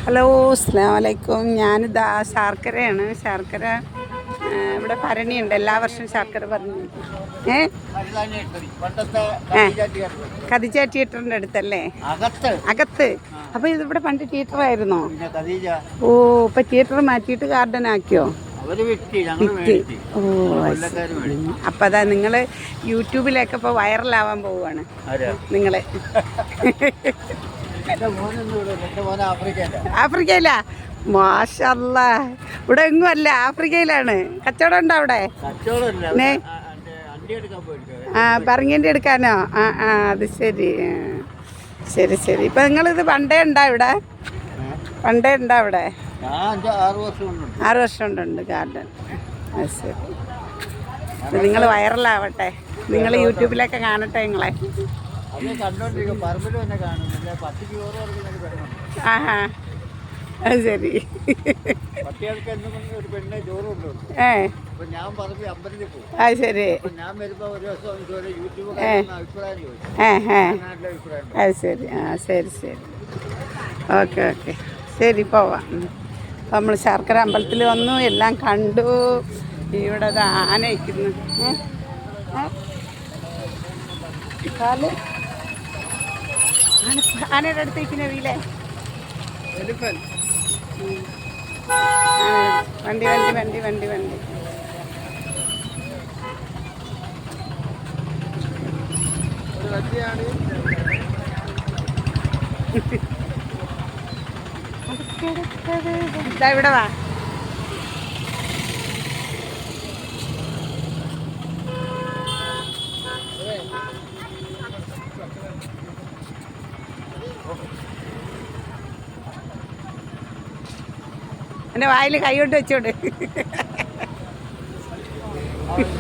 Hello, അസ്സലാമു അലൈക്കും. ഞാനിതാ ശർക്കരയാണ്. ശർക്കര ഇവിടെ ഭരണിയുണ്ട്. എല്ലാ വർഷവും ശർക്കര പറഞ്ഞു ഖദീജ തിയേറ്ററിൻ്റെ അടുത്തല്ലേ? അകത്ത്. അപ്പോൾ ഇതിവിടെ പണ്ട് തിയേറ്ററായിരുന്നോ? ഓ, ഇപ്പം തിയേറ്റർ മാറ്റിയിട്ട് ഗാർഡൻ ആക്കിയോ? വിറ്റ്. ഓ, അപ്പം അതാ നിങ്ങൾ യൂട്യൂബിലൊക്കെ ഇപ്പോൾ വൈറലാവാൻ പോവുകയാണ് നിങ്ങൾ. ആഫ്രിക്കയിലാ? മാഷല്ലാ, ഇവിടെ എങ്ങും അല്ല, ആഫ്രിക്കയിലാണ്. കച്ചവടം ഉണ്ടോ അവിടെ? പറങ്ങേണ്ടി എടുക്കാനോ? അത് ശരി. ശരി. ഇപ്പം നിങ്ങളിത് പണ്ടേ ഉണ്ടോ ഇവിടെ? പണ്ടേ ഉണ്ടോ അവിടെ? 6 വർഷം കൊണ്ടുണ്ട് ഗാർഡൻ. അത് ശരി. നിങ്ങൾ വൈറലാവട്ടെ, നിങ്ങൾ യൂട്യൂബിലൊക്കെ കാണട്ടെ നിങ്ങളെ. ആഹാ, അത് ശരി. അത് ശരി. അത് ശരി. ശരി. ഓക്കെ. ശരി, പോവാം. അപ്പം നമ്മൾ ശർക്കര അമ്പലത്തിൽ വന്നു, എല്ലാം കണ്ടു. ഇവിടെ ആന ഇരിക്കുന്നു. കാല് ആനയുടെ അടുത്ത് ഇരിക്കുന്ന വീലേ വണ്ടി. ഇവിടെ വാ. എൻ്റെ വായിൽ കൈ കൊണ്ട് വെച്ചോണ്ട്